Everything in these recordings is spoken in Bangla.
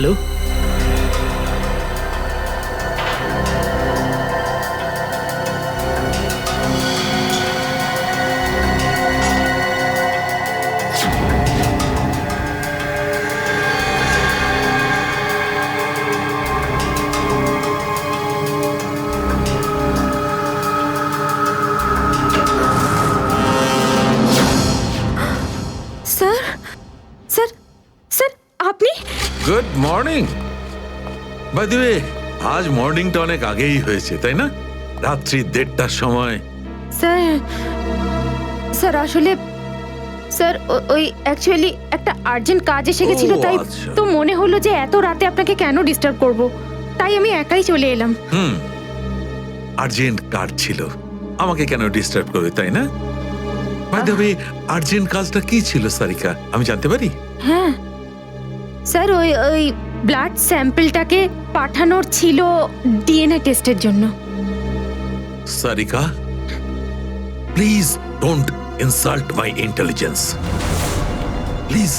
হ্যালো, স্যার স্যার স্যার আপনি good morning. By the way, আজ মর্নিংটা অনেক আগেই হয়েছে তাই না? রাত্রি 1:30টার সময়। স্যার স্যার আসলে স্যার ওই অ্যাকচুয়ালি একটা আর্জেন্ট কাজ এসে গেছিল, ও, তাই আচ্ছা। তো মনে হলো যে এত রাতে আপনাকে কেন ডিস্টার্ব করব, তাই আমি একাই চলে এলাম। আর্জেন্ট কাজ ছিল, আমাকে কেন ডিস্টার্ব করবে তাই না? বাই দ্য ওয়ে, আর্জেন্ট কাজটা কি ছিল সারিকা, আমি জানতে পারি? হ্যাঁ স্যার, ওই ওই ব্লাড স্যাম্পলটাকে পাঠানোর ছিল ডিএনএ টেস্টের জন্য। Sarika, please don't insult my intelligence, please.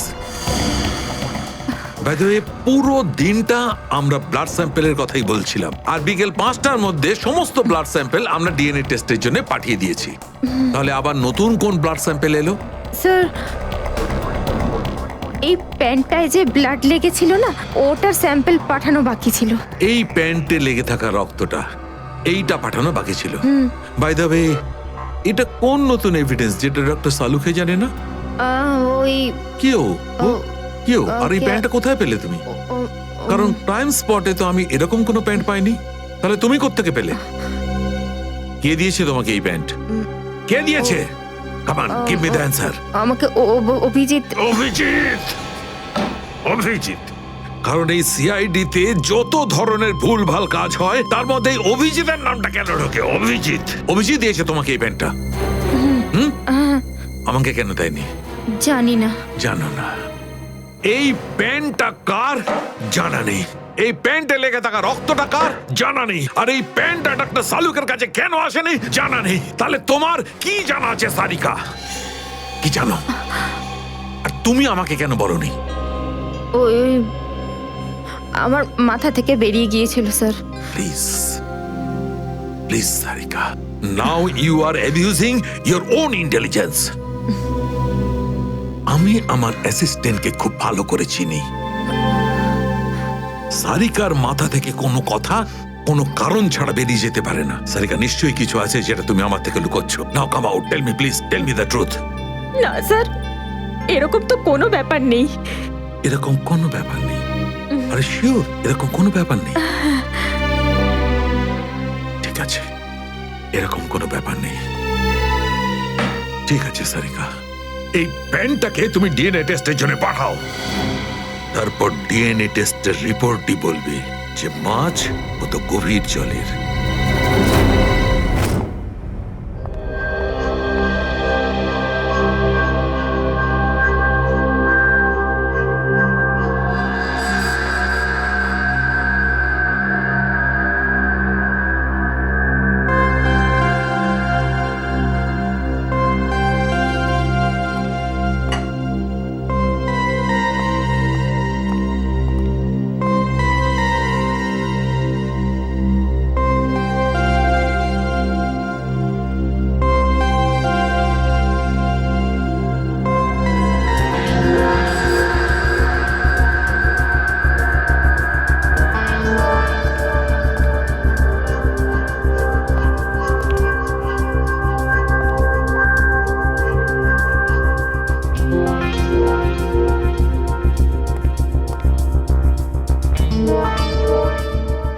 By the way, পুরো দিনটা আমরা ব্লাড স্যাম্পেলের কথাই বলছিলাম, আর বিকেল 5টার মধ্যে সমস্ত ব্লাড স্যাম্পেল আমরা ডিএনএ টেস্টের জন্য পাঠিয়ে দিয়েছি। তাহলে আবার নতুন কোন ব্লাড স্যাম্পেল এলো? স্যার এই প্যান্টটায় যে ব্লাড লেগেছিল না, ওটার স্যাম্পল পাঠানো বাকি ছিল। এই প্যান্টে লেগে থাকা রক্তটা, এইটা পাঠানো বাকি ছিল। বাই দ্য ওয়ে, এটা কোন নতুন এভিডেন্স যেটা ডক্টর সালুকে জানে না? ওই কেউ ও- কেউ আর এই ওকে। প্যান্টটা কোথায় পেলে তুমি? কারণ ক্রাইম স্পটে তো আমি এরকম কোনো প্যান্ট পাইনি। তাহলে তুমি কোত্থেকে পেলে? কে দিয়েছে তোমাকে এই প্যান্ট? কে দিয়েছে? Come on, give me the answer. আমাকে অভিজিৎ। অভিজিৎ, অভিজিৎ। কারণ এই সিআইডি তে যত ধরনের ভুলভাল কাজ হয় তার মধ্যে এই অভিজিতের নামটা কেন ঢোকে? অভিজিৎ, অভিজিৎ দিয়েছে তোমাকে এই প্যান্টটা? আমাকে কেন দেয়নি? জানি না। জানো না? এই প্যান্টটা কার জানা নেই, এই প্যান্টে লেগে থাকা রক্তটা কার জানা নেই, আর এই প্যান্টটা ডাক্তার সালুকের কাছে কেন আসেনি জানা নেই। তাহলে তোমার কি জানা আছে সারিকা? কি জানো? আর তুমি আমাকে কেন বলনি? ওই আমার মাথা থেকে বেরিয়ে গিয়েছিল sir. Please, please Sarika, now you are abusing your own intelligence. আমি আমার অ্যাসিস্ট্যান্টকে খুব ভালো করে চিনি। সারিকার মাথা থেকে কোনো কথা কোনো কারণ ছাড়া বেরিয়ে যেতে পারে না। সারিকা, নিশ্চয়ই কিছু আছে যেটা তুমি আমার থেকে লুকোচ্ছ। Now come out, tell me please, tell me the truth. না স্যার, এরকম তো কোনো ব্যাপার নেই। এরকম কোনো ব্যাপার নেই? আরে শিওর, এরকম কোনো ব্যাপার নেই? ঠিক আছে, এরকম কোনো ব্যাপার নেই। ঠিক আছে সারিকা, এই প্যান্টটাকে তুমি ডিএনএ টেস্টের জন্য পাঠাও। তারপর ডিএনএ টেস্টের রিপোর্টই বলবে যে মাছ কত গভীর জলের।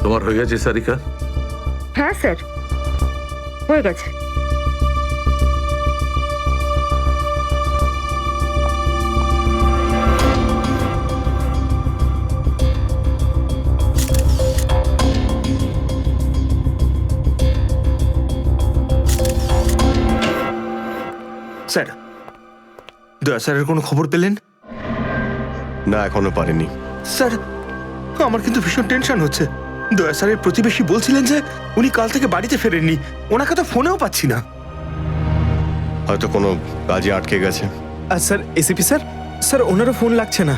তোমার হয়ে গেছে সারিকা? হ্যাঁ স্যার, হয়ে গেছে। স্যার, দয়া স্যারের কোনো খবর পেলেন? না, এখনো পারিনি। স্যার, আমার কিন্তু ভীষণ টেনশন হচ্ছে। দয়া স্যারের প্রতিবেশী বলছিলেন যে উনি কাল থেকে বাড়িতে ফেরেননি, ওনাকে তো ফোনেও পাচ্ছি না। হয়তো কোনো কাজে আটকে গেছে। আর স্যার, এসিপি স্যার, স্যার ওনারও ফোন লাগছে না।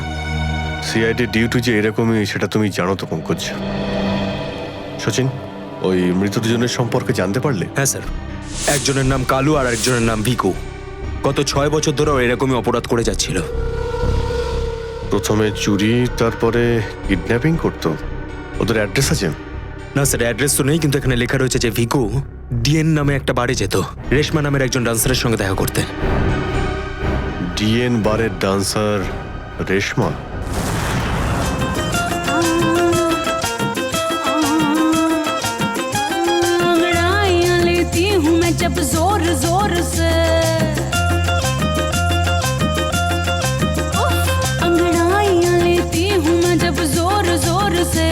সিআইডি ডিউটি যে এরকমই সেটা তুমি জানো তো পঙ্কজ। সচিন, ওই মৃত দুজনের সম্পর্কে জানতে পারলে? হ্যাঁ স্যার, একজনের নাম কালু আর একজনের নাম ভিকু। গত 6 বছর ধরে ও এরকমই অপরাধ করে যাচ্ছিল। প্রথমে চুরি, তারপরে কিডন্যাপিং করতো। ওদের অ্যাড্রেস আছে? না স্যার, অ্যাড্রেস তো নেই, কিন্তু এখানে লেখা রয়েছে যে ভিকু ডিএন নামে একটা বারে যেত রেশমা নামের একজন ডান্সারের সঙ্গে দেখা করতে। ডিএন বারের ডান্সার রেশমা? अंगड़ाइयाँ लेती हूँ मैं जब जोर जोर से, अंगड़ाइयाँ लेती हूँ मैं जब जोर जोर से,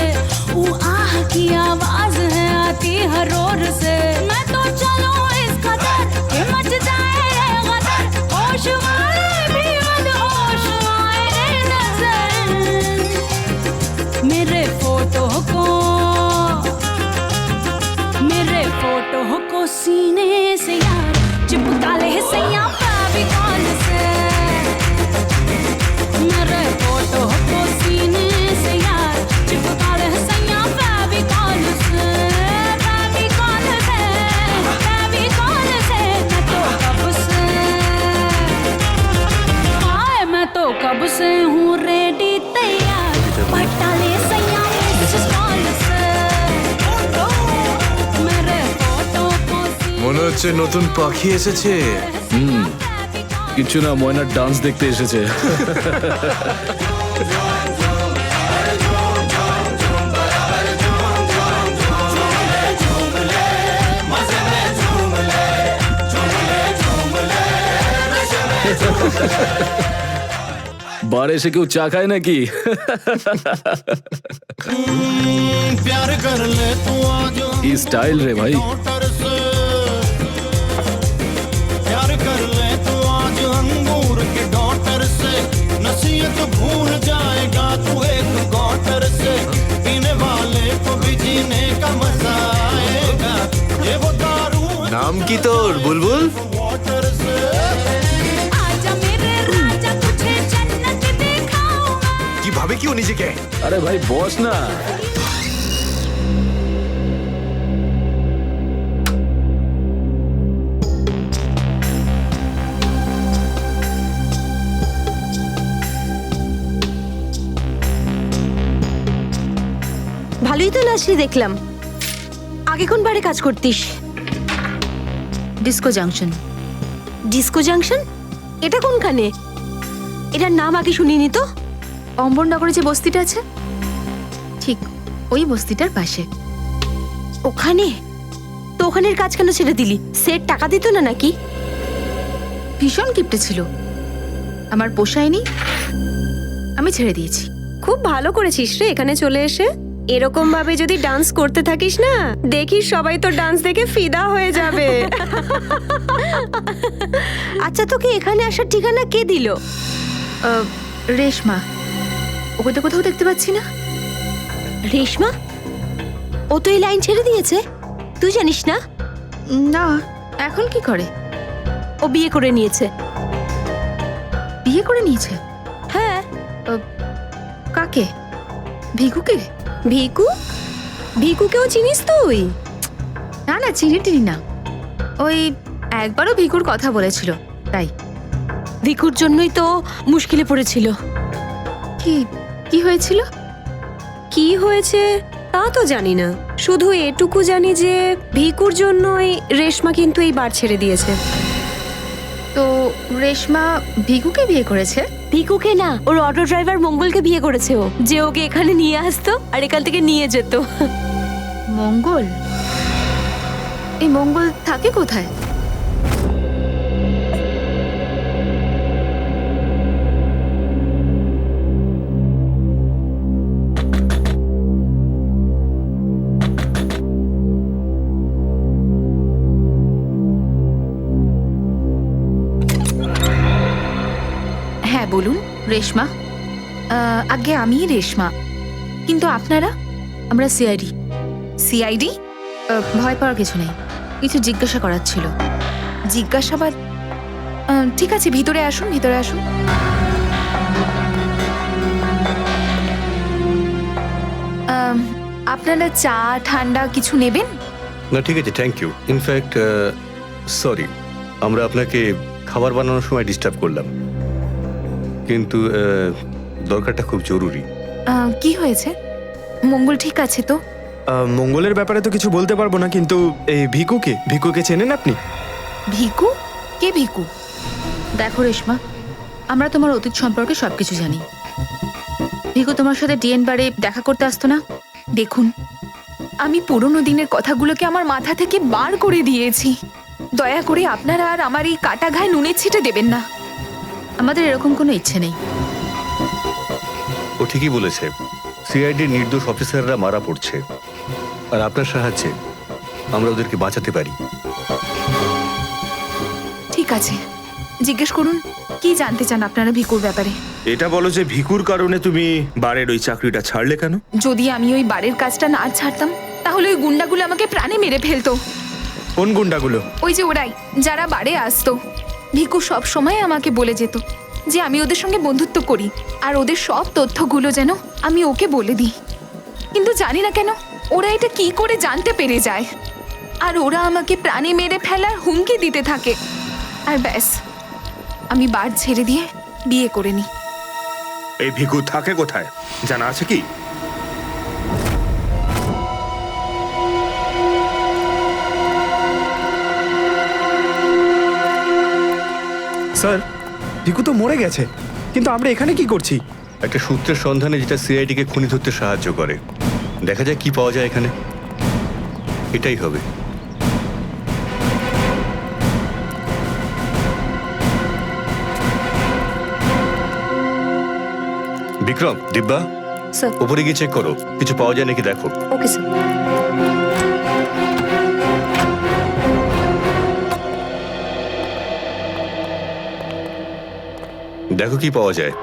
वो आह की आवाज है आती हर ओर से। मैं तो चलूं इस कदर कि मच जाए रे गदर, होश वाले भी मदहोश आए रे नजर। मेरे फोटो को सीने से यार चिपका ले सैया फेविकॉल से। मेरे फोटो को सीने से यार चिपका ले सैया फेविकॉल से। फेविकॉल से, फेविकॉल से मैं तो कब से, हाय मैं तो कब से हूँ रेडी तैयार, पटा ले सैया पिस्तौल से। मेरे फोटो को মনে হচ্ছে নতুন পাখি এসেছে। কিছু না, ময়নার ডান্স দেখতে এসেছে। বারে এসে কেউ চা খায় নাকি? प्यार कर ले तू आज কি স্টাইল রে ভাই। प्यार कर ले तू आज अंगूर के डॉटर से, नसीहत भूल जाएगा तू एक क्वार्टर से। पीने वाले को भी जीने का मजा आएगा, ये वो दारू নাম কি তোর বুলবুল? वाटर से। आजा मेरे राजा तुझे जन्नत दिखाऊंगा। কি ভাবে কি ও নিজেকে? আরে ভাই বস না। ভালোই তো লাশি দেখলাম। আগে কোন বারে কাজ করতিস? Disco junction. Disco junction? এটা কোনখানে? এটার নাম আগে শুনিনি তো। অম্বরনগরে যে বস্তিটা আছে, ঠিক ওই বস্তিটার পাশে। ওখানে? তো ওখানের কাজ কেন ছেড়ে দিলি? সেট টাকা দিত না নাকি? ভীষণ কিপটে ছিল, আমার পোষায়নি, আমি ছেড়ে দিয়েছি। খুব ভালো করেছিস রে এখানে চলে এসে। এরকম ভাবে যদি ডান্স করতে থাকিস না, দেখিস সবাই তো ডান্স দেখে ফিদা হয়ে যাবে। আচ্ছা, তোকে এখানে আসার ঠিকানা কে দিল? রেশমা। ওকে তো কোথাও দেখতে পাচ্ছি না। রেশমা? ও তো এই লাইন ছেড়ে দিয়েছে, তুই জানিস না? না, এখন কি করে? ও বিয়ে করে নিয়েছে। বিয়ে করে নিয়েছে? হ্যাঁ। কাকে? ভিকুকে? ভিকু? ভিকুকেও চিনিস তুই? না না, চিনি না। ওই একবারও ভিকুর কথা বলেছিল, তাই। ভিকুর জন্যই তো মুশকিলে পড়েছিল। কি কি হয়েছিল? কি হয়েছে তা তো জানি না, শুধু এটুকু জানি যে ভিকুর জন্যই রেশমা কিন্তু এই বার ছেড়ে দিয়েছে। তো রেশমা ভিকুকে বিয়ে করেছে? ভিকুকে না, ওর অটো ড্রাইভার মঙ্গলকে বিয়ে করেছে ও, যে ওকে এখানে নিয়ে আসতো আর এখান থেকে নিয়ে যেত। মঙ্গল? এই মঙ্গল থাকে কোথায়? হ্যাঁ বলুন। রেশমা? আগে আমি রেশমা, কিন্তু আপনারা? আমরা সিআইডি। সিআইডি? ভয় পাওয়ার কিছু নেই, কিছু জিজ্ঞাসা করার ছিল। জিজ্ঞাসাবাদ? ঠিক আছে, ভিতরে আসুন, ভিতরে আসুন। আপনারা চা ঠান্ডা কিছু নেবেন? না ঠিক আছে, থ্যাংক ইউ। ইনফ্যাক্ট সরি, আমরা আপনাকে খাবার বানানোর সময় ডিস্টার্ব করলাম, কিন্তু দরকারটা খুব জরুরি। কি হয়েছে? মঙ্গল ঠিক আছে তো? মঙ্গলের ব্যাপারে তো কিছু বলতে পারবো না, কিন্তু এই ভিকুকে চেনেন আপনি? ভিকু? কে ভিকু? দেখো রেশমা, আমরা তোমার অতীত সম্পর্কে সবকিছু জানি। ভিকু তোমার সাথে ডিএন বারে দেখা করতে আসতো না? দেখুন, আমি পুরনো দিনের কথাগুলোকে আমার মাথা থেকে বার করে দিয়েছি। দয়া করে আপনারা আর আমার এই কাটা ঘায়ে নুনের ছিটে দেবেন না। আমাদের এরকম কোনো ইচ্ছে নেই। ও ঠিকই বলেছে, সিআইডির নির্দোষ অফিসাররা মারা পড়ছে, আর আপনার সাহায্যে আমরা ওদেরকে বাঁচাতে পারি। ঠিক আছে, জিজ্ঞেস করুন কি জানতে চান আপনারা ভিকুর ব্যাপারে। এটা বলো যে ভিকুর কারণে তুমি বারের ওই চাকরিটা ছাড়লে কেন? যদি আমি ওই বাড়ির কাজটা না ছাড়তাম তাহলে ওই গুন্ডাগুলো আমাকে প্রাণে মেরে ফেলতো। কোন গুন্ডাগুলো? ওই যে ওরাই, যারা বাড়ে আসতো। ভিকু সব সময় আমাকে বলে যেত যে আমি ওদের সঙ্গে বন্ধুত্ব করি, আর ওদের সব তথ্যগুলো যেন আমি ওকে বলে দিই। কিন্তু জানি না কেন ওরা এটা কি করে জানতে পেরে যায়, আর ওরা আমাকে প্রাণে মেরে ফেলার হুমকি দিতে থাকে। আর ব্যাস, আমি বার ছেড়ে দিয়ে বিয়ে করে নিই। এই ভিকু থাকে কোথায় জানা আছে কি? স্যার, ভিকু তো মরে গেছে, কিন্তু আমরা এখানে কি করছি? একটা সূত্রের সন্ধানে যেটা সিআইডিকে খুনি ধরতে সাহায্য করে। দেখা যায় কি পাওয়া যায় এখানে। এটাই হবে। বিক্রম, দিব্যা, স্যার। উপরে গিয়ে চেক করো, কিছু পাওয়া যায় নাকি দেখো। Okay sir. দেখো কি পাওয়া যায়।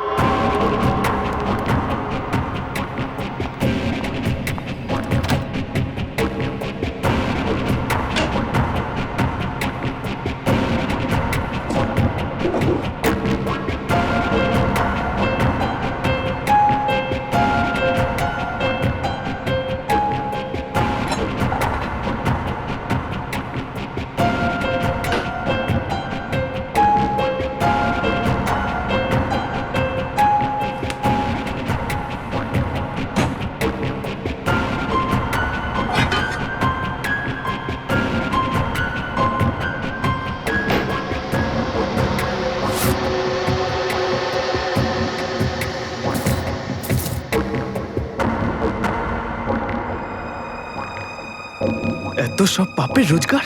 এত সব পাপের রোজগার?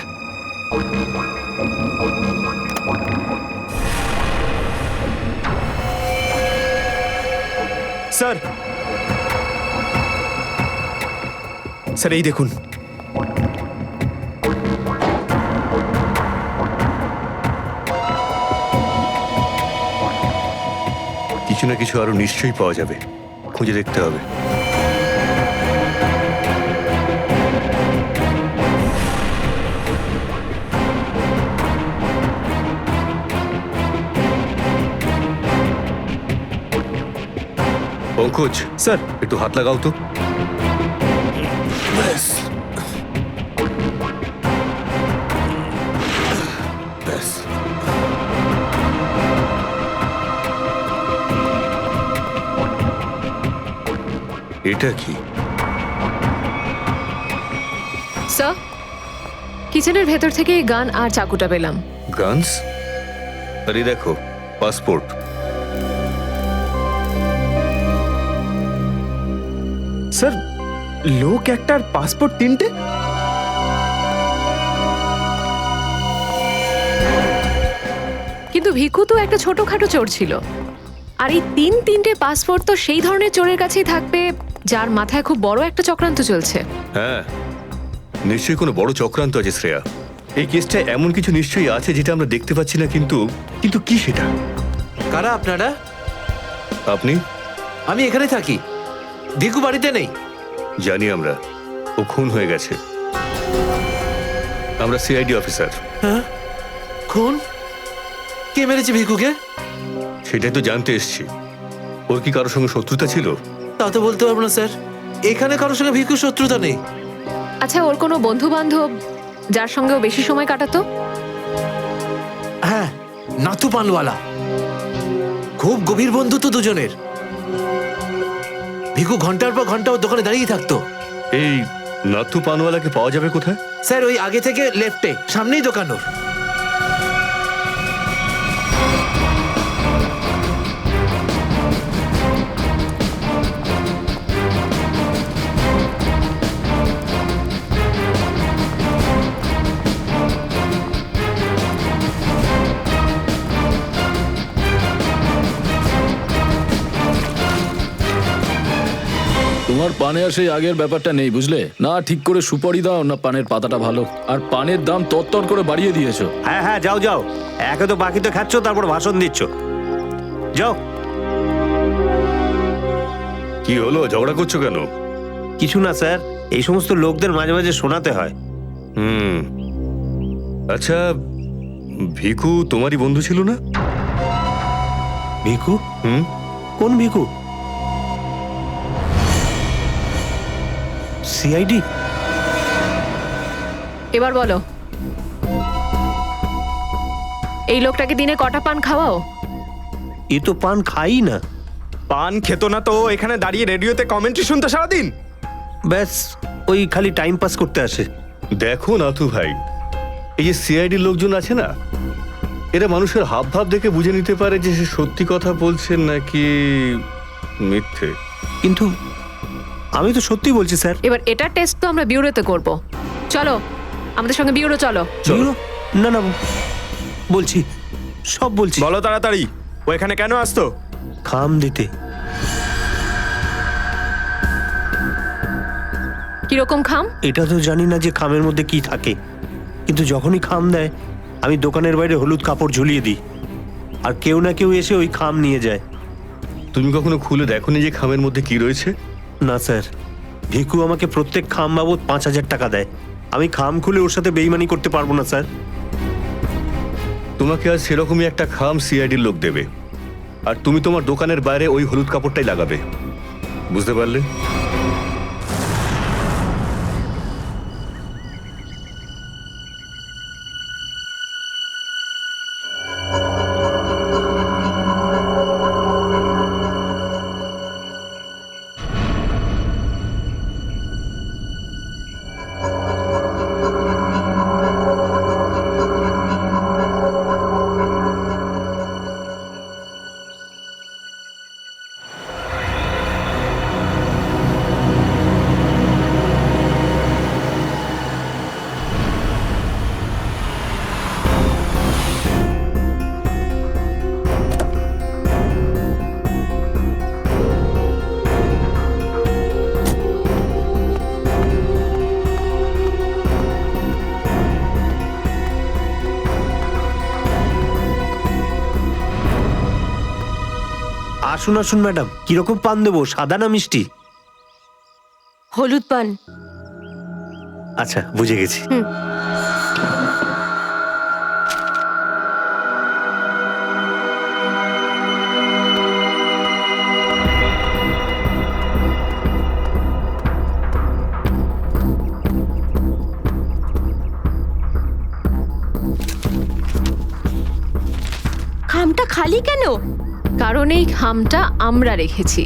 স্যার, স্যার এই দেখুন। কিছু না কিছু আরো নিশ্চয়ই পাওয়া যাবে, খুঁজে দেখতে হবে। পঙ্কজ, স্যার, একটু হাত লাগাও তো। এটা কি? স্যার, কিচেনের ভেতর থেকে গান আর চাকুটা পেলাম। গানস? আরে দেখো, পাসপোর্ট। স্যার, লোক একটার পাসপোর্ট তিনটে? কিন্তু ভিকু তো একটা ছোটখাটো চোর ছিল, আর এই তিনটে পাসপোর্ট তো সেই ধরনের চোরের কাছেই থাকবে যার মাথায় খুব বড় একটা চক্রান্ত চলছে। হ্যাঁ, নিশ্চয়ই কোনো বড় চক্রান্ত আছে শ্রেয়া। এই কেসটা এমন কিছু নিশ্চয়ই আছে যেটা আমরা দেখতে পাচ্ছি না, কিন্তু কি সেটা? কারা আপনারা? আপনি? আমি এখানে থাকি, ভিকু বাড়িতে নেই। জানি আমরা, ও খুন হয়ে গেছে। আমরা সিআইডি অফিসার। হ্যাঁ, খুন? কে মেরেছে ভিকুকে? সেটাই তো জানতে এসছি। ওর কি কারোর সঙ্গে শত্রুতা ছিল? তা তো বলতে পারবো না স্যার। এখানে কারোর সঙ্গে ভিকুর শত্রুতা নেই। আচ্ছা, ওর কোনো বন্ধু বান্ধব যার সঙ্গে ও বেশি সময় কাটাতো? হ্যাঁ, নাতু পানওয়ালা। খুব গভীর বন্ধুত্ব দুজনের। ভিকু ঘন্টার পর ঘন্টা ওর দোকানে দাঁড়িয়ে থাকতো। এই নাথু পানওয়ালাকে পাওয়া যাবে কোথায়? স্যার ওই আগে থেকে লেফটে, সামনেই দোকান ওর। তোমার পানে আর সেই আগের ব্যাপারটা নেই, বুঝলে? না ঠিক করে সুপারি দাও, না পানের পাতাটা ভালো। আর পানের দাম তরতর করে বাড়িয়ে দিয়েছো। হ্যাঁ হ্যাঁ, যাও যাও, একে তো বাকি তো খাচ্ছ, তারপর ভাষণ দিচ্ছ। যাও। কি হলো, ঝগড়া করছো কেন? কিছু না স্যার, এই সমস্ত লোকদের মাঝে মাঝে শোনাতে হয়। আচ্ছা, ভিকু তোমারই বন্ধু ছিল না? ভিকু? কোন ভিকু? সিআইডি? এবার বলো, এই লোকটাকে দিনে কটা পান খাওয়াও? এ তো পান খাই না। পান খেত না তো এখানে দাঁড়িয়ে রেডিওতে কমেন্ট্রি শুনতো সারাদিন। ব্যাস, ওই খালি টাইম পাস করতে আসে। দেখো নাথু ভাই, এই যে সিআইডি লোকজন আছে না, এরা মানুষের হাব ভাব দেখে বুঝে নিতে পারে যে সে সত্যি কথা বলছেন নাকি মিথ্যে। কিন্তু আমি তো সত্যি বলছি স্যার। এবার এটা টেস্ট তো আমরা বিউরোতে করব। চলো আমাদের সঙ্গে বিউরো চলো। চলো। না না, বলছি, সব বলছি। বলো তাড়াতাড়ি, ও এখানে কেন আসতো? খাম দিতে। কিরকম খাম? এটা তো জানি না যে খামের মধ্যে কি থাকে, কিন্তু যখনই খাম দেয় আমি দোকানের বাইরে হলুদ কাপড় ঝুলিয়ে দিই, আর কেউ না কেউ এসে ওই খাম নিয়ে যায়। তুমি কখনো খুলে দেখোনি যে খামের মধ্যে কি রয়েছে? না স্যার, ভিকু আমাকে প্রত্যেক খাম বাবদ 5,000 টাকা দেয়। আমি খাম খুলে ওর সাথে বেইমানি করতে পারবো না স্যার। তোমাকে আজ সেরকমই একটা খাম সিআইডির লোক দেবে, আর তুমি তোমার দোকানের বাইরে ওই হলুদ কাপড়টাই লাগাবে। বুঝতে পারলে? আসুন আসুন ম্যাডাম, কিরকম পান দেবো, সাদা না মিষ্টি? হলুদ পান। আচ্ছা, বুঝে গেছি। খামটা খালি কেন? কারণ এই খামটা আমরা রেখেছি।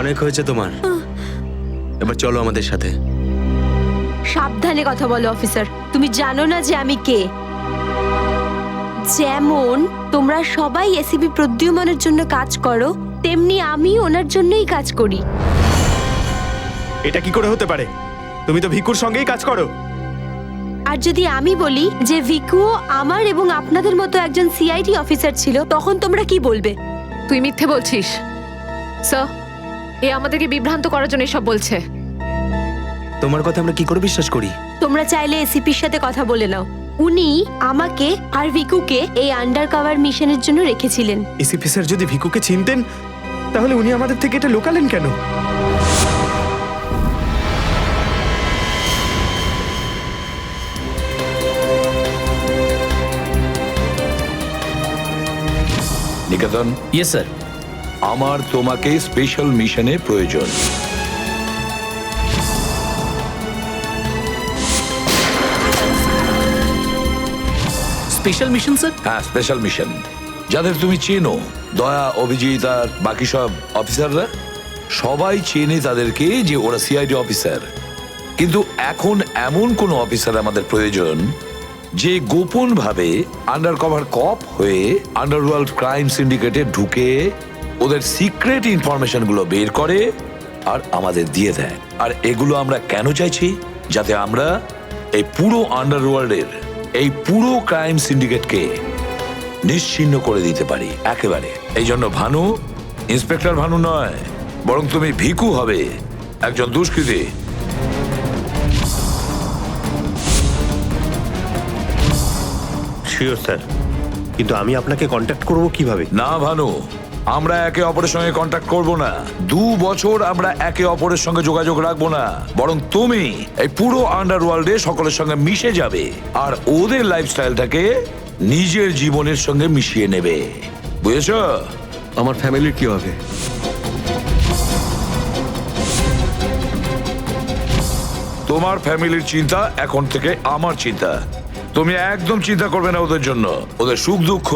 অনেক হয়েছে তোমার, এবার চলো আমাদের সাথে। সাবধানে কথা বলো অফিসার, তুমি জানো না যে আমি কে। যেমন তোমরা সবাই এসিপি প্রদ্যুম্নের জন্য কাজ করো, তেমনি আমি ওনার জন্যই কাজ করি। এটা কি করে হতে পারে? তুমি তো ভিকুর সঙ্গেই কাজ করো। আর যদি আমি বলি যে ভিকুও আমার এবং আপনাদের মতো একজন সিআইডি অফিসার ছিল, তখন তোমরা কি বলবে? তুই মিথ্যে বলছিস স্যার। এ আমাদেরকে বিভ্রান্ত করার জন্য এসব বলছে। তোমার কথা আমরা কি করে বিশ্বাস করি? তোমরা চাইলে এসিপির সাথে কথা বলে নাও। উনি আমাকে আর ভিকুকে এই আন্ডার কভার মিশনের জন্য রেখেছিলেন। এসিপি স্যার যদি ভিকুকে চিনতেন তাহলে উনি আমাদের থেকে এটা লুকালেন কেন? নিকেতন, ইয়েস স্যার। আমার তোমাকে স্পেশাল মিশনে প্রয়োজন। Special mission sir? হ্যাঁ, স্পেশাল মিশন। যাদের তুমি চেনো, দয়া, অভিজিৎ আর বাকি সব অফিসাররা, সবাই চেনে তাদেরকে যে ওরা সিআইডি অফিসার। কিন্তু এখন এমন কোন অফিসার আমাদের প্রয়োজন যে গোপন ভাবে আন্ডার কভার কপ হয়ে আন্ডারওয়ার্ল্ড ক্রাইম সিন্ডিকেটে ঢুকে ওদের সিক্রেট ইনফরমেশন গুলো বের করে আর আমাদের দিয়ে দেয়। আর এগুলো আমরা কেন চাইছি? যাতে আমরা এই পুরো আন্ডারওয়ার্ল্ডের এই পুরো ক্রাইম সিন্ডিকেটকে নিশ্চিহ্ন করে দিতে পারি একেবারে। এই জন্য ভানু ইন্সপেক্টর ভানু নয়, বরং তুমি ভিকু হবে, একজন দুষ্কৃতী। শিওর স্যার, কিন্তু আমি আপনাকে কন্ট্যাক্ট করব কিভাবে? না ভানু, আমরা একে অপরের সঙ্গে কন্ট্যাক্ট করব না। 2 বছর আমরা একে অপরের সঙ্গে যোগাযোগ রাখবো না, বরং তুমি এই পুরো আন্ডারওয়ার্ল্ডে সকলের সঙ্গে মিশে যাবে আর ওদের লাইফস্টাইলটাকে নিজের জীবনের সঙ্গে মিশিয়ে নেবে। বুঝেছ? আমার ফ্যামিলির কি হবে? তোমার ফ্যামিলির চিন্তা এখন থেকে আমার চিন্তা। তুমি একদম চিন্তা করবে না ওদের জন্য। ওদের সুখ দুঃখ,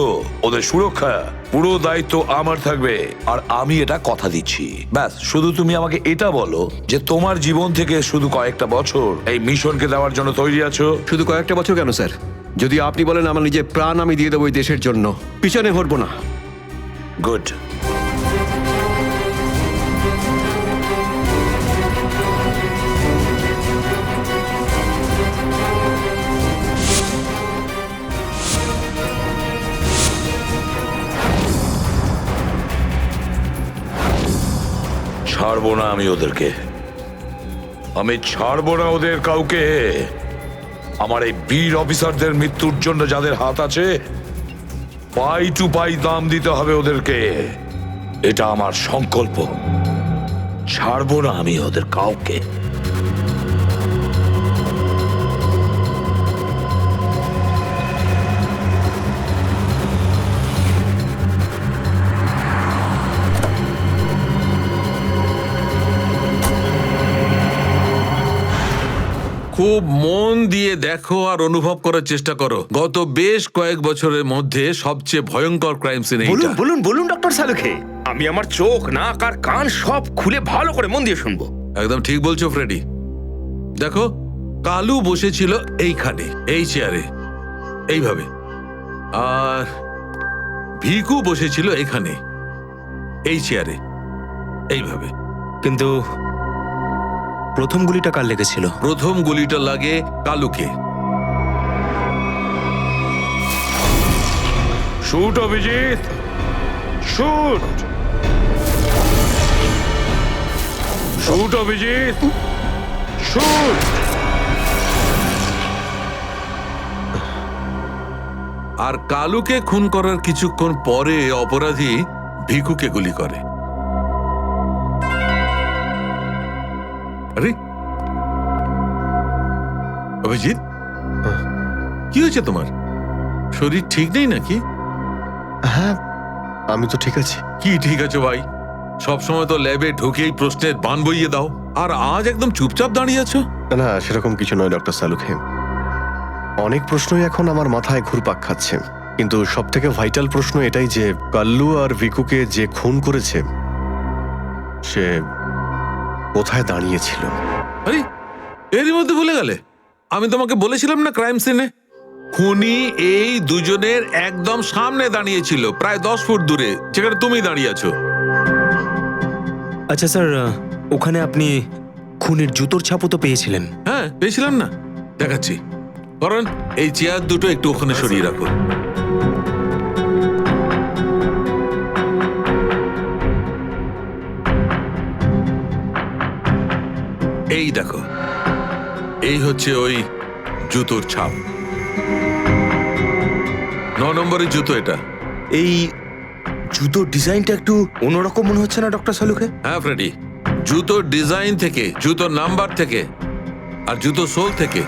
ওদের সুরক্ষা, পুরো দায়িত্ব আমার থাকবে। আর আমি এটা কথা দিচ্ছি। ব্যাস, শুধু তুমি আমাকে এটা বলো যে তোমার জীবন থেকে শুধু কয়েকটা বছর এই মিশনকে দেওয়ার জন্য তৈরি আছো। শুধু কয়েকটা বছর কেন স্যার? যদি আপনি বলেন আমার নিজের প্রাণ আমি দিয়ে দেবো এই দেশের জন্য, পিছনে হটবো না। গুড। ছাড়বো না আমি ওদেরকে, আমি ছাড়বো না ওদের কাউকে। আমার এই বীর অফিসারদের মৃত্যুর জন্য যাদের হাত আছে, পাই টু পাই দাম দিতে হবে ওদেরকে। এটা আমার সংকল্প। ছাড়বো না আমি ওদের কাউকে। খুব মন দিয়ে দেখো আর অনুভব করার চেষ্টা করো। গত বেশ কয়েক বছরের মধ্যে সবচেয়ে ভয়ঙ্কর ক্রাইম সিন এইটা। বলুন বলুন বলুন ডক্টর সালুখে, আমি আমার চোখ, নাক আর কান সব খুলে ভালো করে মন দিয়ে শুনবো। একদম ঠিক বলছো ফ্রেডি। দেখো, কালু বসেছিল এইখানে, এই চেয়ারে, এইভাবে। আর ভিকু বসেছিল এখানে, এই চেয়ারে, এইভাবে। কিন্তু প্রথম গুলিটা কার লেগেছিল? প্রথম গুলিটা লাগে কালুকে। Shoot Abhijit, shoot. Shoot Abhijit, shoot. আর কালুকে খুন করার কিছুক্ষণ পরে অপরাধী ভিকুকে গুলি করে। আরে অভিজিৎ, কি হয়েছে তোমার? শরীর ঠিক নেই নাকি? হ্যাঁ, আমি তো ঠিক আছি। কি ঠিক আছে ভাই? সবসময় তো ল্যাবে ঢুকেই প্রশ্নের বান বইয়ে দাও, আর আজ একদম চুপচাপ দাঁড়িয়ে আছো। না, সেরকম কিছু নয় ডক্টর সালুখে। অনেক প্রশ্নই এখন আমার মাথায় ঘুরপাক খাচ্ছে, কিন্তু সব থেকে ভাইটাল প্রশ্ন এটাই যে কাল্লু আর ভিকুকে যে খুন করেছে সে কোথায় দাঁড়িয়েছিল। আরে এরই মধ্যে ভুলে গেলে? আমি তোমাকে বলেছিলাম না ক্রাইম সিনে খুনি এই দুজনের একদম সামনে দাঁড়িয়েছিল, প্রায় 10 ফুট দূরে, যেখানে তুমি দাঁড়িয়ে আছো। আচ্ছা স্যার, ওখানে আপনি খুনের জুতোর ছাপও তো পেয়েছিলেন। হ্যাঁ পেয়েছিলাম না, দেখাচ্ছি। কারণ এই চেয়ার দুটো একটু ওখানে সরিয়ে রাখো। এই দেখো, এই হচ্ছে ওই জুতোর ছাপ। 9 নম্বরের জুতো এটা। এই জুতোর ডিজাইনটা একটু অন্যরকম মনে হচ্ছে না ডক্টর সালুকে? হ্যাঁ ফ্রেডি, জুতোর ডিজাইন থেকে, জুতোর নাম্বার থেকে আর জুতো সোল থেকে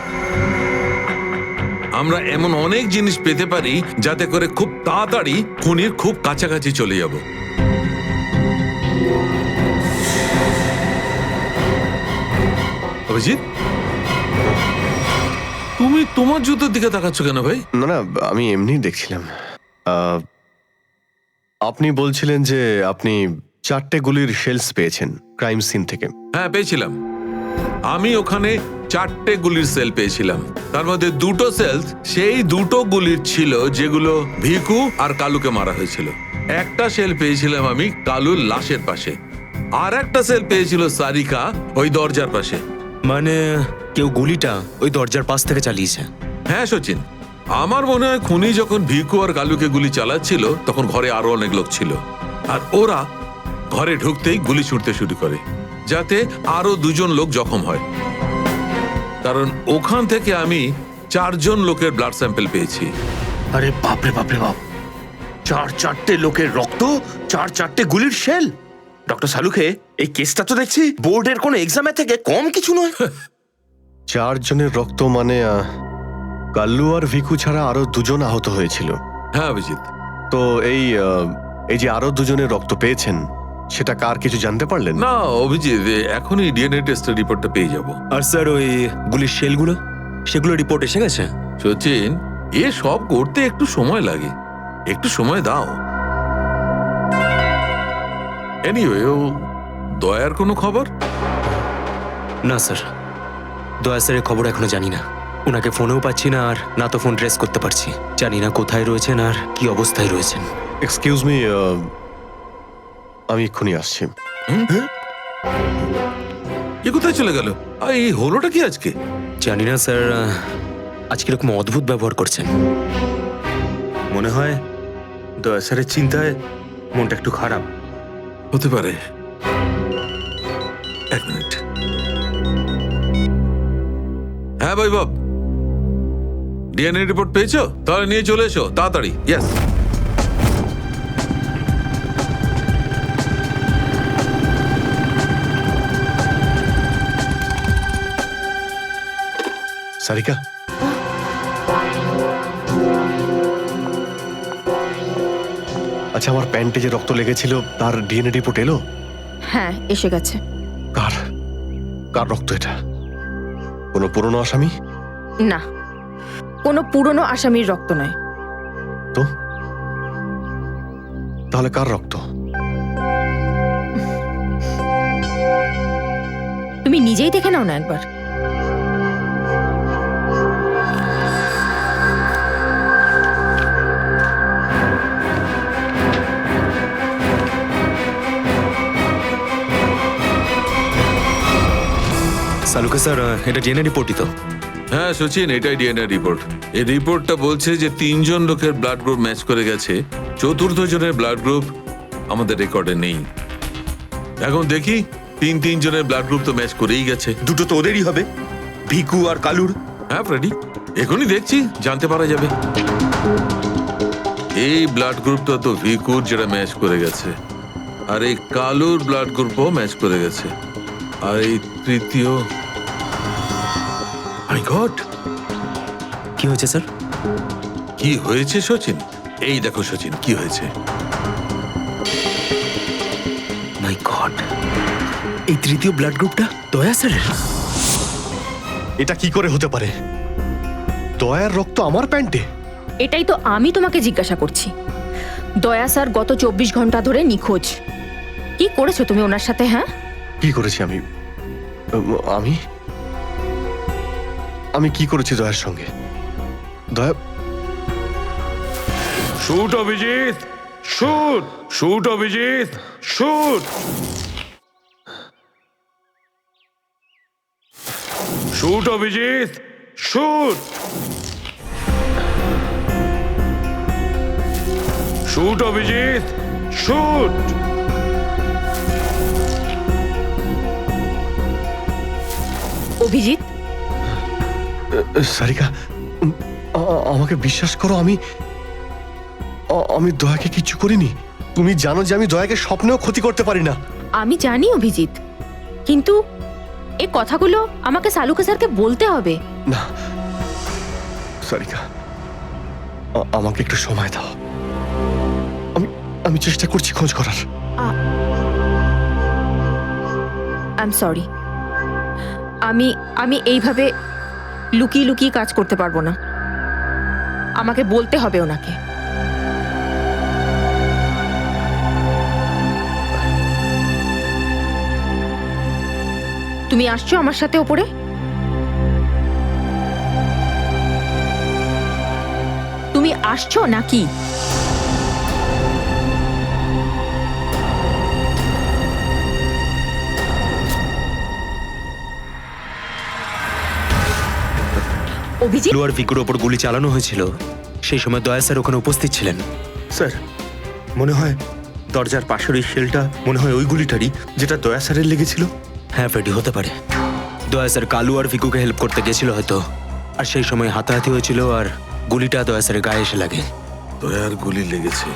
আমরা এমন অনেক জিনিস পেতে পারি যাতে করে খুব তাড়াতাড়ি খুনির খুব কাছাকাছি চলে যাব। অভিজিৎ, তুমি তোমার জুতোর দিকে তাকাচ্ছ কেন ভাই? না না, আমি এমনি দেখছিলাম। আপনি বলছিলেন যে আপনি 4টে গুলির শেলস পেয়েছেন ক্রাইম সিন থেকে। হ্যাঁ পেয়েছিলাম। আমি ওখানে 4টে গুলির সেল পেয়েছিলাম। তার মধ্যে 2টো সেলস সেই 2টো গুলির ছিল যেগুলো ভিকু আর কালুকে মারা হয়েছিল। একটা সেল পেয়েছিলাম আমি কালুর লাশের পাশে, আর একটা সেল পেয়েছিল সারিকা ওই দরজার পাশে। মানে কেউ গুলিটা ওই দরজার পাশ থেকে চালিয়েছে? হ্যাঁ সচিন, আমার মনে হয় খুনি যখন ভিকু আর কালুকে গুলি চালাচ্ছিল তখন ঘরে আরো অনেক লোক ছিল, আর ওরা ঘরে ঢুকতেই গুলি ছুটতে শুরু করে যাতে আরো 2জন লোক জখম হয়। কারণ ওখান থেকে আমি 4জন লোকের ব্লাড স্যাম্পল পেয়েছি। আরে বাপরে বাপরে বাপ, 4টে লোকের রক্ত, 4টে গুলির শেল। ডক্টর সালুকে, এই কেসটা তো দেখছি বোর্ডের কোনো এক্সামের থেকে কম কিছু নয়। 4 জনের রক্ত মানে কাল্লু আর ভিকু ছাড়া আরো 2জন আহত হয়েছিল। হ্যাঁ অভিজিৎ। তো এই যে আরো 2জনের রক্ত পেয়েছেন সেটা কার কিছু জানতে পারলেন? না অভিজিৎ, এখনই ডিএনএ টেস্টের রিপোর্টটা পেয়ে যাব। আর স্যার ওই গুলির শেলগুলো, সেগুলো রিপোর্ট এসে গেছে? সচিন, এ সব করতে একটু সময় লাগে, একটু সময় দাও। এনিওয়ে, ও দয়ার কোনো খবর? না স্যার, দয়া স্যারের খবর এখনো জানি না। ওনাকে ফোনেও পাচ্ছি না, আর না তো ফোন ট্রেস করতে পারছি। জানি না কোথায় রয়েছেন আর কি অবস্থায় রয়েছেন। এক্সকিউজ মি, আমি এক্ষুনি আসছি। এ কোথায় চলে গেল? এই হলোটা কি আজকে? জানি না স্যার, আজকে এরকম অদ্ভুত ব্যবহার করছেন। মনে হয় দয়া স্যারের চিন্তায় মনটা একটু খারাপ। হতে পারে। 1 মিনিট। হ্যাঁ বৈভব, ডিএনএ রিপোর্ট পেয়েছো? তাহলে নিয়ে চলে এসো তাড়াতাড়ি। ইয়েস। সারিকা, আচ্ছা আমার প্যান্টে যে রক্ত লেগেছিল তার ডিএনএ রিপোর্ট এলো? হ্যাঁ এসে গেছে। কার কার রক্ত এটা? কোনো পুরনো আসামি? না, কোনো পুরনো আসামির রক্ত নয়। তো তাহলে কার রক্ত? তুমি নিজেই দেখে নাও না একবার। সালুকে স্যার, এটা ডিএনএ রিপোর্টই তো? হ্যাঁ সচিন, এটাই ডিএনএ রিপোর্ট। এই রিপোর্টটা বলছে যে 3জন লোকের ব্লাড গ্রুপ ম্যাচ করে গেছে, 4র্থ জনের ব্লাড গ্রুপ আমাদের রেকর্ডে নেই। এখন দেখি 3 জনের ব্লাড গ্রুপ তো ম্যাচ করেই গেছে। 2টো তো ওদেরই হবে, ভিকু আর কালুর। হ্যাঁ ফ্রেডি, এখনই দেখছি, জানতে পারা যাবে। এই ব্লাড গ্রুপটা তো ভিকুর, যেটা ম্যাচ করে গেছে, আর এই কালুর ব্লাড গ্রুপও ম্যাচ করে গেছে, আর এই তৃতীয়। মাই গড, কি হয়েছে স্যার? কি হয়েছে সচিন? এই দেখো সচিন, কি হয়েছে। মাই গড, এই তৃতীয় ব্লাড গ্রুপটা দয়া স্যারের। এটা কি করে হতে পারে? দয়ার রক্ত আমার প্যান্টে? এটাই তো আমি তোমাকে জিজ্ঞাসা করছি। দয়া স্যার গত 24 ঘন্টা ধরে নিখোঁজ। কি করেছো তুমি ওনার সাথে? হ্যাঁ কি করেছি আমি? আমি আমি কি করেছি দয়ার সঙ্গে? দয়া, shoot Abhijit, shoot, shoot Abhijit, shoot, shoot Abhijit, shoot, shoot Abhijit, shoot. Abhijit, Sarika, আমাকে বিশ্বাস করো, আমি আমি দয়াকে কিচ্ছু করিনি। তুমি জানো যে আমি দয়াকে স্বপ্নেও ক্ষতি করতে পারি না। আমি জানি অভিজিৎ, কিন্তু এই কথাগুলো আমাকে সালুকে স্যারকে বলতে হবে। না সারিকা, আমাকে একটু সময় দাও। আমি চেষ্টা করছি খোঁজ করার। আই এম সরি, আমি এইভাবে লুকিয়ে লুকিয়ে কাজ করতে পারবো না। আমাকে বলতে হবে ওনাকে। তুমি আসছো আমার সাথে ওপরে? তুমি আসছো নাকি? অভিজিৎ, আর ভিকুর ওপর গুলি চালানো হয়েছিল, সেই সময় দয়া স্যার ওখানে উপস্থিত ছিলেন। স্যার, মনে হয় দরজার পাশের ওই শেলটা মনে হয় ওই গুলিটারই যেটা দয়া স্যারের লেগেছিল। হ্যাঁ ফ্রেডি, হতে পারে। দয়া স্যার কালু আর ভিকুকে হেল্প করতে গেছিল হয়তো, আর সেই সময় হাতাহাতি হয়েছিল আর গুলিটা দয়া স্যারের গায়ে এসে লাগে। দয়ার গুলি লেগেছে,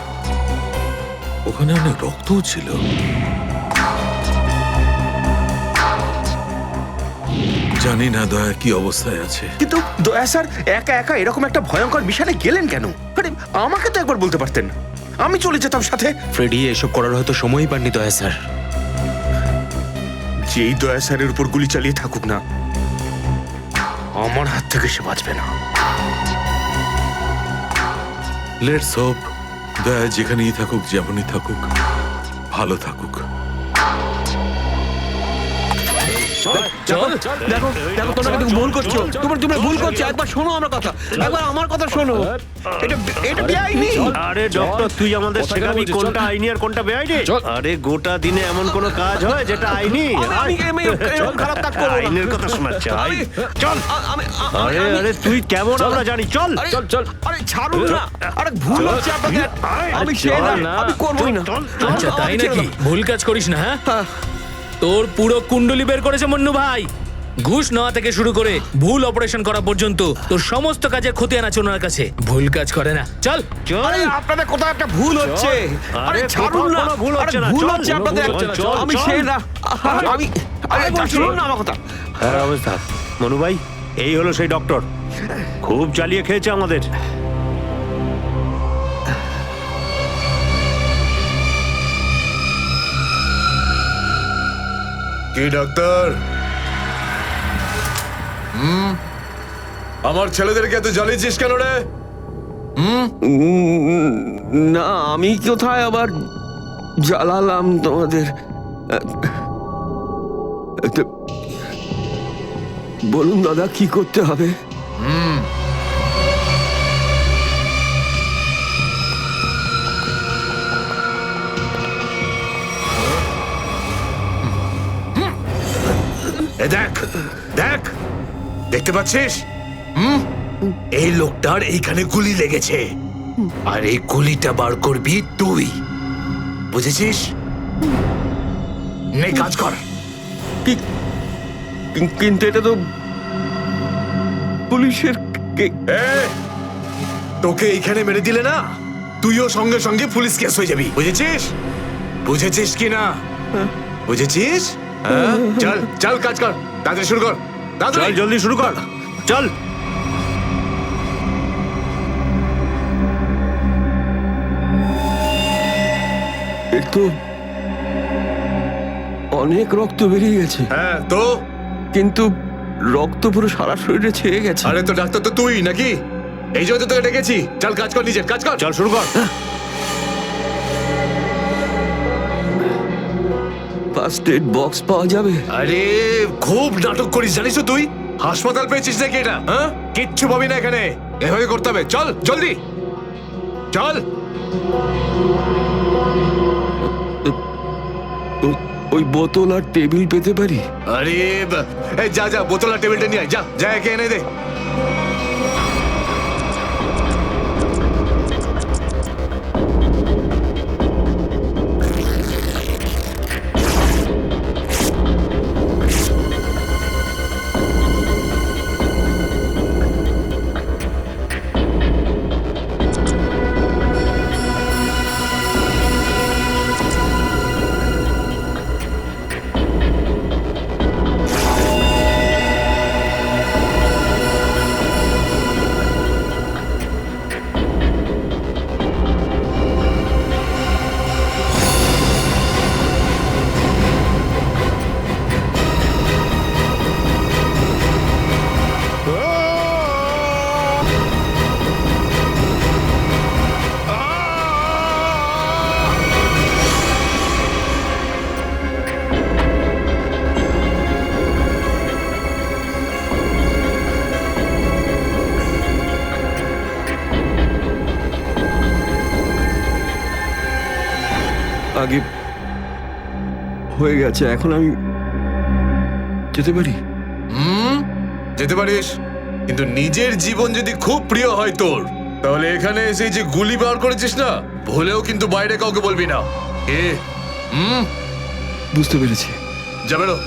ওখানে অনেক রক্তও ছিল। জানি না দয়া কি অবস্থায় আছে। কিন্তু দয়া স্যার একা একা এরকম একটা ভয়ঙ্কর মিশনে গেলেন কেন? আরে আমাকে তো একবার বলতে পারতেন, আমি চলে যেতাম সাথে। ফ্রেডি, এসব করার হয়তো সময়ই পাননি দয়া স্যার। যেই দয়া স্যারের উপর গুলি চালিয়ে থাকুক না, আমার হাত থেকে সে বাঁচবে না। লেটস হোপ দয়া যেখানেই থাকুক, যেমনই থাকুক, ভালো থাকুক। দেখো দেখো, তোমরা কিন্তু ভুল করছো। তোমরা ভুল করছো। একবার শোনো আমার কথা, একবার আমার কথা শোনো। এটা বেআইনি। আরে ডক্টর, তুই আমাদের শেখাবি কোনটা আইনি আর কোনটা বেআইনি? আরে গোটা দিনে এমন কোন কাজ হয় যেটা আইনি? খারাপ কাজ করব না। আইনের কথা শোনাচ্ছে। চল। আরে আরে তুই কেমন আমরা জানি। চল চল চল। আরে ছাড়ুন না। আরে ভুল হচ্ছে আপনাদের। আমি চাই না, আমি করবই না। আচ্ছা তাই নাকি? ভুল কাজ করিস না। হ্যাঁ, তোর পুরো কুণ্ডলি বের করেছে মন্নু ভাই। ঘুষ নেওয়া থেকে শুরু করে ভুল অপারেশন করা পর্যন্ত তোর সমস্ত কাজের খতিয়ান আছে ওনার কাছে। ভুল কাজ করে না। চল। আরে আপনাদের কোথাও একটা ভুল হচ্ছে। আরে ছাড়ুন না। ভুল হচ্ছে না। ভুল হচ্ছে আপনাদের। আমি সেই না। আমি আরে শুনুন না আমার কথা। হ্যাঁ অবস্থা মনু ভাই, এই হলো সেই ডক্টর। খুব চালিয়ে খেয়েছে আমাদের। কি ডাক্তার? আমার ছেলেদেরকে এত জ্বালিয়েছিস কেন রে? না, আমি কোথায় আবার জ্বালালাম তোমাদের? বলুন দাদা, কি করতে হবে? দেখ দেখ, দেখতে পাচ্ছিস? এই লোকটার এইখানে গুলি লেগেছে, আর এই গুলিটা বার করবি তুই, বুঝেছিস? নে কাজ কর। কিন্তু এটা তো পুলিশের। তোকে এইখানে মেরে দিলে না, তুইও সঙ্গে সঙ্গে পুলিশ কেস হয়ে যাবি, বুঝেছিস? বুঝেছিস কি না? বুঝেছিস? চল চল কাজ কর, তাড়াতাড়ি শুরু কর। চল জলদি শুরু কর, চল। তো অনেক রক্ত বেরিয়ে গেছে। হ্যাঁ তো? কিন্তু রক্ত পুরো সারা শরীরে ছেয়ে গেছে। আরে তো ডাক্তার তো তুই নাকি? এই জন্য তো তোকে ডেকেছি। চল কাজ কর, নিজের কাজ কর। চল শুরু কর। ফার্স্ট এড বক্স পাওয়া যাবে? আরে খুব নাটক করিস জানিস তো তুই? হাসপাতাল পেয়েছিস নাকি এটা? হ্যাঁ, কিচ্ছু পাবি না এখানে। এভাবে করতে হবে। চল জলদি চল। ওই বোতল আর টেবিল পেতে পারি? আরে এই যা যা, বোতল আর টেবিলটা নিয়ে আয়। যা যা, একে এনে দে। আগে হয়ে গেছে, এখন আমি যেতে পারি? যেতে পারিস, কিন্তু নিজের জীবন যদি খুব প্রিয় হয় তোর, তাহলে এখানে এসে যে গুলি বার করেছিস না, ভুলেও কিন্তু বাইরে কাউকে বলবি না। এ বুঝতে পেরেছি। যা বেরো।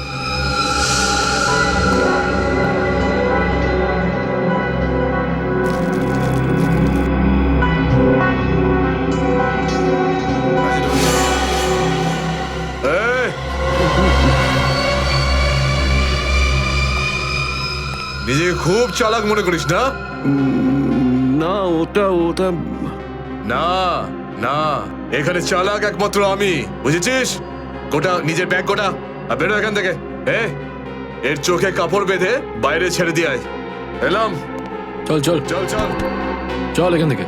নিজেকে খুব চালাক মনে করিস না? না, ওটা না না, এখানে চালাক একমাত্র আমি, বুঝেছিস? গোটা নিজের ব্যাগ গোটা, আর বেরো এখান থেকে। এর চোখে কাপড় বেঁধে বাইরে ছেড়ে দিয়ে আয়। এলাম। চল চল চল চল চল এখান থেকে।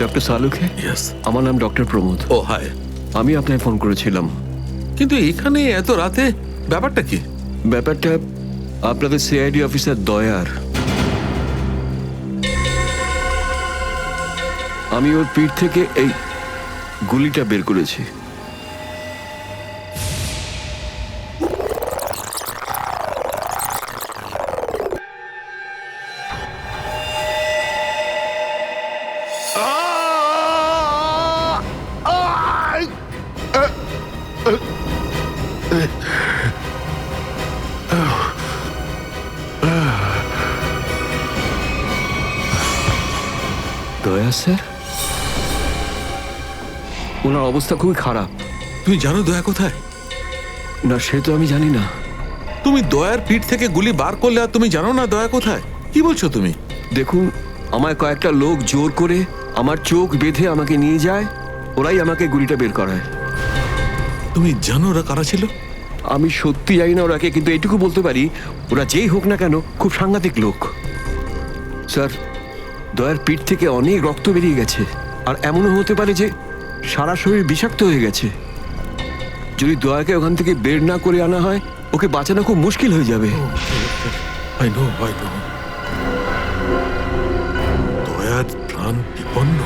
ডক্টর সালুখে? আমার নাম ডক্টর প্রমোদ। ও হাই। আমি আপনাকে ফোন করেছিলাম। কিন্তু এখানে এত রাতে ব্যাপারটা কি? ব্যাপারটা আপনাদের সিআইডি অফিসার দয়ার। আমি ওর পিঠ থেকে এই গুলিটা বের করেছি। দয়া স্যার, ওনার অবস্থা খুবই খারাপ। তুমি জানো দয়া কোথায়? না, সে তো আমি জানি না। তুমি দয়ার পিঠ থেকে গুলি বার করলে আর তুমি জানো না দয়া কোথায়? কি বলছো তুমি? দেখুন, আমায় কয়েকটা লোক জোর করে আমার চোখ বেঁধে আমাকে নিয়ে যায়, ওরাই আমাকে গুলিটা বের করায়। তুমি জানো ওরা কারা ছিল? আমি সত্যি জানি না ওরাকে, কিন্তু এইটুকু বলতে পারি ওরা যেই হোক না কেন খুব সাংঘাতিক লোক। স্যার, দয়ার পিঠ থেকে অনেক রক্ত বেরিয়ে গেছে, আর এমনও হতে পারে যে সারা শরীর বিষাক্ত হয়ে গেছে। যদি দয়াকে ওখান থেকে বের না করে আনা হয়, ওকে বাঁচানো খুব মুশকিল হয়ে যাবে। I know. দয়ার প্রাণ বিপন্ন।